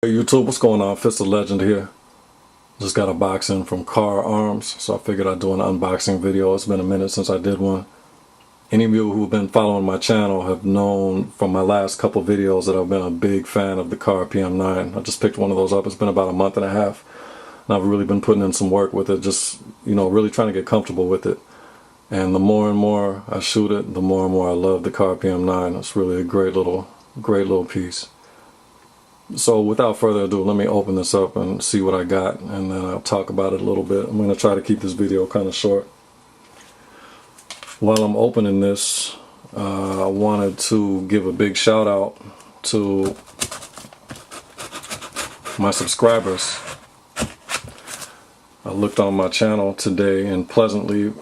Hey YouTube, what's going on? Fist of Legend here. Just got a box in from Kahr Arms, so I figured I'd do an unboxing video. It's been a minute since I did one. Any of you who've been following my channel have known from my last couple videos that I've been a big fan of the Kahr PM9. I just picked one of those up. It's been about a month and a half, and I've really been putting in some work with it, just, really trying to get comfortable with it. And the more and more I shoot it, the more and more I love the Kahr PM9. It's really a great little piece. So without further ado, let me open this up and see what I got, and then I'll talk about it a little bit. I'm going to try to keep this video kind of short. While I'm opening this, I wanted to give a big shout out to my subscribers. I looked on my channel today and pleasantly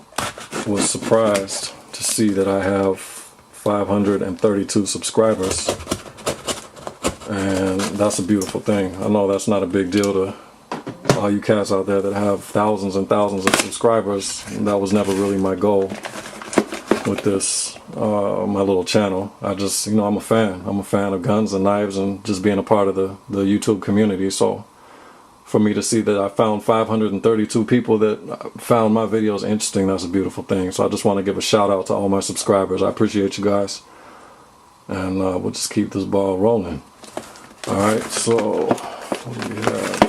was surprised to see that I have 532 subscribers. And that's a beautiful thing. I know that's not a big deal to all you cats out there that have thousands and thousands of subscribers. That was never really my goal with this, my little channel. I just, I'm a fan. I'm a fan of guns and knives and just being a part of the YouTube community. So for me to see that I found 532 people that found my videos interesting, that's a beautiful thing. So I just want to give a shout out to all my subscribers. I appreciate you guys. And we'll just keep this ball rolling. Alright, so what do we have?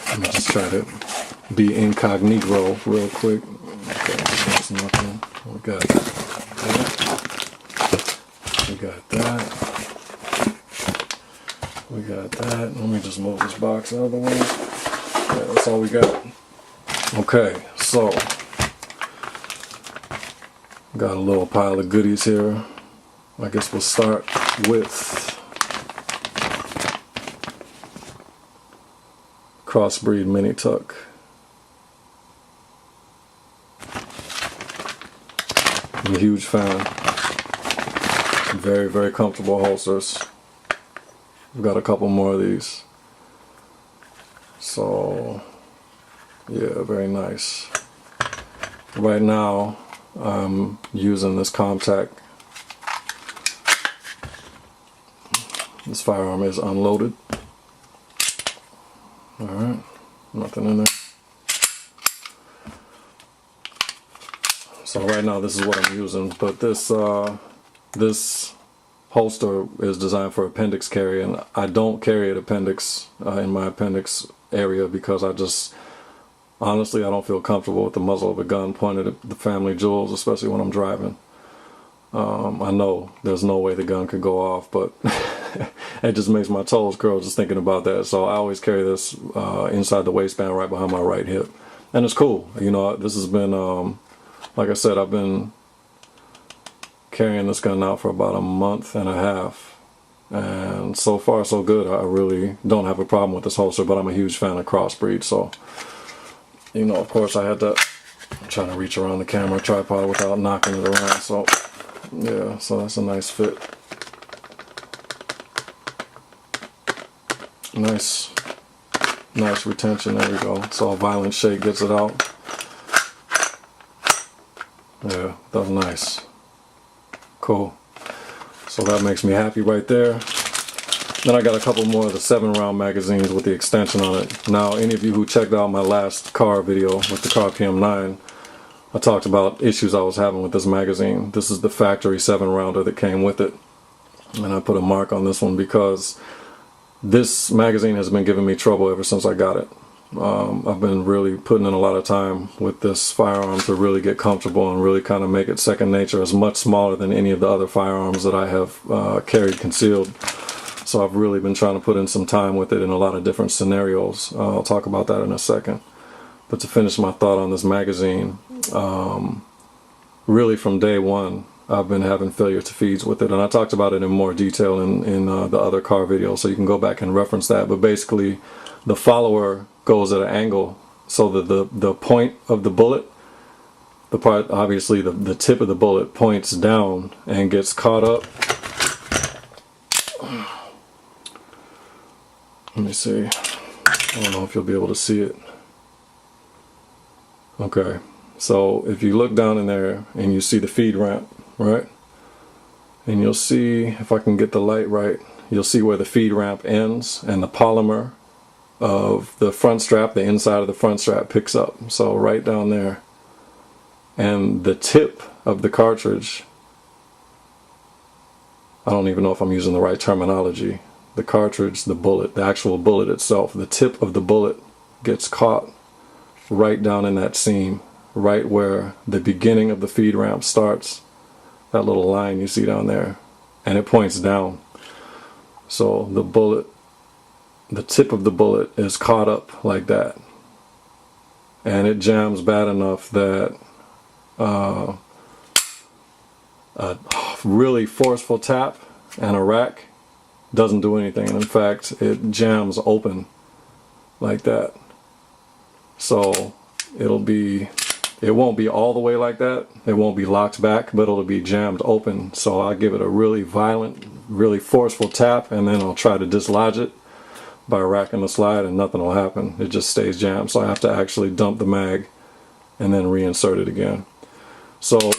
Let me just try to be incognito real quick. Okay, that's nothing. We got that. We got that. We got that. Let me just move this box out of the way. Yeah, that's all we got. Okay, so got a little pile of goodies here. I guess we'll start with Crossbreed Mini Tuck. I'm a huge fan. Very, very comfortable holsters. I've got a couple more of these. So, yeah, very nice. Right now, I'm using this Comtac. This firearm is unloaded. Alright, nothing in there. So right now this is what I'm using, but this this holster is designed for appendix carry, and I don't carry an appendix in my appendix area because honestly I don't feel comfortable with the muzzle of a gun pointed at the family jewels, especially when I'm driving. I know there's no way the gun could go off, but it just makes my toes curl just thinking about that. So I always carry this inside the waistband right behind my right hip. And it's cool. This has been, like I said, I've been carrying this gun now for about a month and a half. And so far so good. I really don't have a problem with this holster, but I'm a huge fan of Crossbreed. So, of course I had to try to reach around the camera tripod without knocking it around. So, yeah, so that's a nice fit. Nice retention. There we go. So a violent shake gets it out. Yeah, that was nice. Cool. So that makes me happy right there. Then I got a couple more of the 7-round magazines with the extension on it. Now, any of you who checked out my last Kahr video with the Kahr PM9, I talked about issues I was having with this magazine. This is the factory 7-rounder that came with it. And I put a mark on this one because this magazine has been giving me trouble ever since I got it. I've been really putting in a lot of time with this firearm to really get comfortable and really kind of make it second nature. It's much smaller than any of the other firearms that I have carried concealed. So I've really been trying to put in some time with it in a lot of different scenarios. I'll talk about that in a second. But to finish my thought on this magazine, really from day one, I've been having failure to feeds with it, and I talked about it in more detail in the other Kahr video, so you can go back and reference that. But basically, the follower goes at an angle so that the point of the bullet, obviously the tip of the bullet points down and gets caught up. Let me see. I don't know if you'll be able to see it. Okay, so if you look down in there and you see the feed ramp, right? And you'll see, if I can get the light right, you'll see where the feed ramp ends and the polymer of the front strap, the inside of the front strap picks up. So right down there. And the tip of the cartridge, I don't even know if I'm using the right terminology. The cartridge, the bullet, the actual bullet itself, the tip of the bullet gets caught right down in that seam, right where the beginning of the feed ramp starts. That little line you see down there, and it points down. So the bullet, the tip of the bullet is caught up like that, and it jams bad enough that a really forceful tap and a rack doesn't do anything, and in fact it jams open like that. So it won't be all the way like that, it won't be locked back, but it'll be jammed open. So I give it a really violent, really forceful tap, and then I'll try to dislodge it by racking the slide, and nothing will happen. It just stays jammed. So I have to actually dump the mag and then reinsert it again. So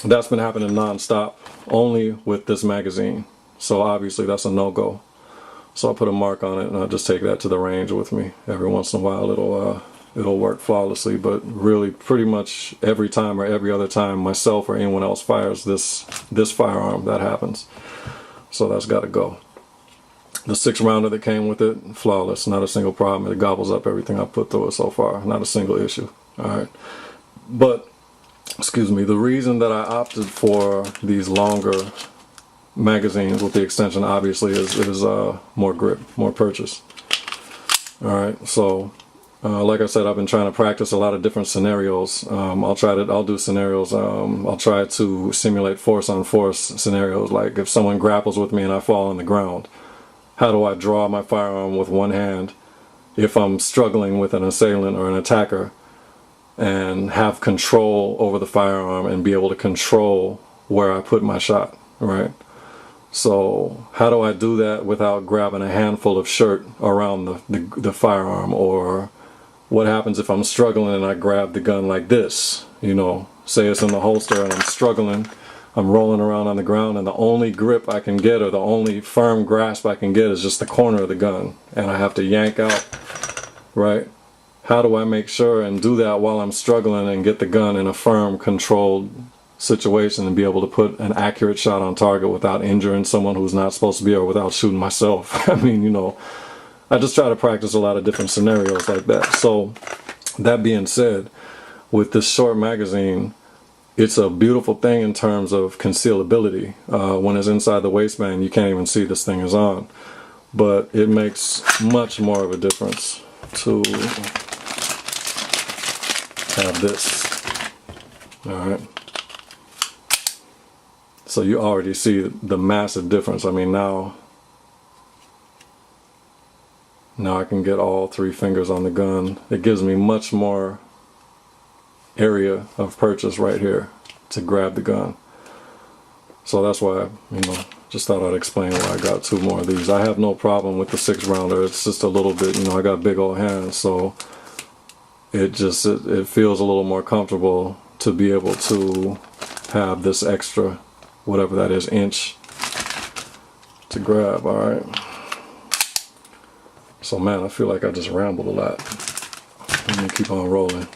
that's been happening non-stop, only with this magazine. So obviously that's a no-go. So I put a mark on it, and I just take that to the range with me. Every once in a while it'll work flawlessly, but really pretty much every time or every other time myself or anyone else fires this firearm, that happens. So that's got to go. The 6-rounder that came with it, flawless, not a single problem. It gobbles up everything I've put through it so far, not a single issue. Alright, but excuse me, the reason that I opted for these longer magazines with the extension obviously is more grip, more purchase. Alright, so like I said, I've been trying to practice a lot of different scenarios. I'll do scenarios, I'll try to simulate force on force scenarios, like if someone grapples with me and I fall on the ground, how do I draw my firearm with one hand if I'm struggling with an assailant or an attacker, and have control over the firearm and be able to control where I put my shot, right? So how do I do that without grabbing a handful of shirt around the firearm? Or what happens if I'm struggling and I grab the gun like this? You know, say it's in the holster and I'm struggling, I'm rolling around on the ground, and the only grip I can get, or the only firm grasp I can get, is just the corner of the gun, and I have to yank out, right? How do I make sure and do that while I'm struggling and get the gun in a firm, controlled situation and be able to put an accurate shot on target without injuring someone who's not supposed to be, or without shooting myself? I mean, you know, I just try to practice a lot of different scenarios like that. So that being said, with this short magazine, it's a beautiful thing in terms of concealability. When it's inside the waistband, you can't even see this thing is on. But it makes much more of a difference to have this. Alright. So you already see the massive difference. I mean, now I can get all 3 fingers on the gun. It gives me much more area of purchase right here to grab the gun. So that's why, you know, just thought I'd explain why I got 2 more of these. I have no problem with the 6-rounder. It's just a little bit, you know, I got big old hands, so it feels a little more comfortable to be able to have this extra, whatever that is, inch to grab. Alright, so man, I feel like I just rambled a lot. Let me keep on rolling.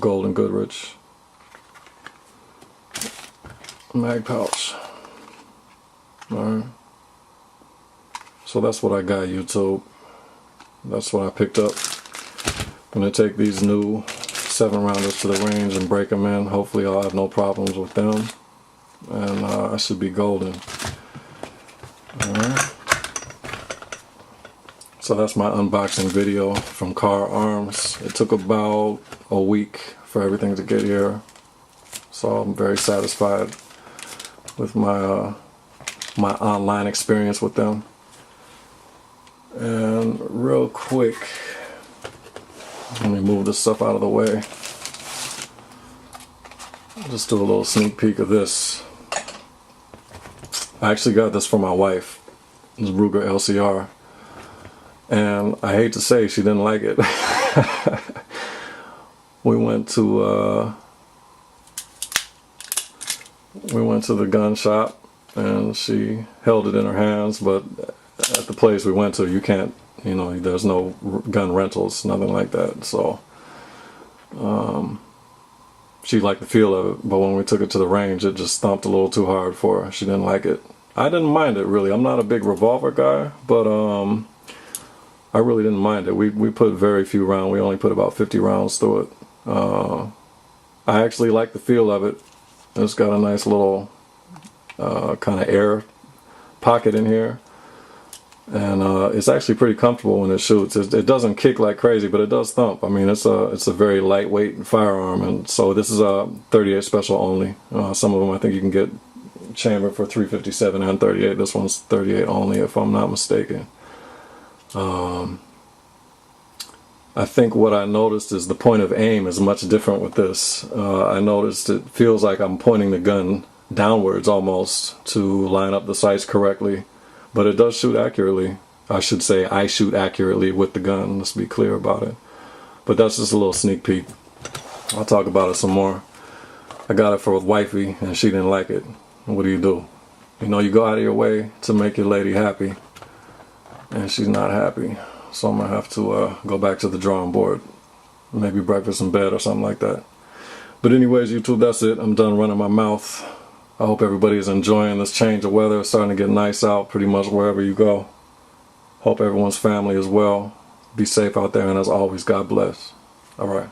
Golden Goodrich mag pouch. Alright, so that's what I got, YouTube. That's what I picked up. I'm going to take these new 7-rounders to the range and break them in. Hopefully I'll have no problems with them, and I should be golden. Alright, so that's my unboxing video from Kahr Arms. It took about a week for everything to get here, so I'm very satisfied with my my online experience with them. And real quick, let me move this stuff out of the way. Just do a little sneak peek of this. I actually got this for my wife, this Ruger LCR, and I hate to say she didn't like it. we went to the gun shop, and she held it in her hands. But at the place we went to, you can't, you know, there's no gun rentals, nothing like that. So she liked the feel of it, but when we took it to the range, it just thumped a little too hard for her. She didn't like it. I didn't mind it, really. I'm not a big revolver guy, but I really didn't mind it. We put very few rounds. We only put about 50 rounds through it. I actually like the feel of it. It's got a nice little kind of air pocket in here, and it's actually pretty comfortable when it shoots. It doesn't kick like crazy, but it does thump. I mean, it's a very lightweight firearm, and so this is a 38 special only. Some of them I think you can get chambered for 357 and 38. This one's 38 only, if I'm not mistaken. I think what I noticed is the point of aim is much different with this. I noticed it feels like I'm pointing the gun downwards almost to line up the sights correctly, but it does shoot accurately. I should say I shoot accurately with the gun, let's be clear about it. But that's just a little sneak peek. I'll talk about it some more. I got it for wifey and she didn't like it. What do? You know, you go out of your way to make your lady happy, and she's not happy. So I'm going to have to go back to the drawing board. Maybe breakfast in bed or something like that. But anyways, YouTube, that's it. I'm done running my mouth. I hope everybody is enjoying this change of weather. It's starting to get nice out pretty much wherever you go. Hope everyone's family is well. Be safe out there, and as always, God bless. All right.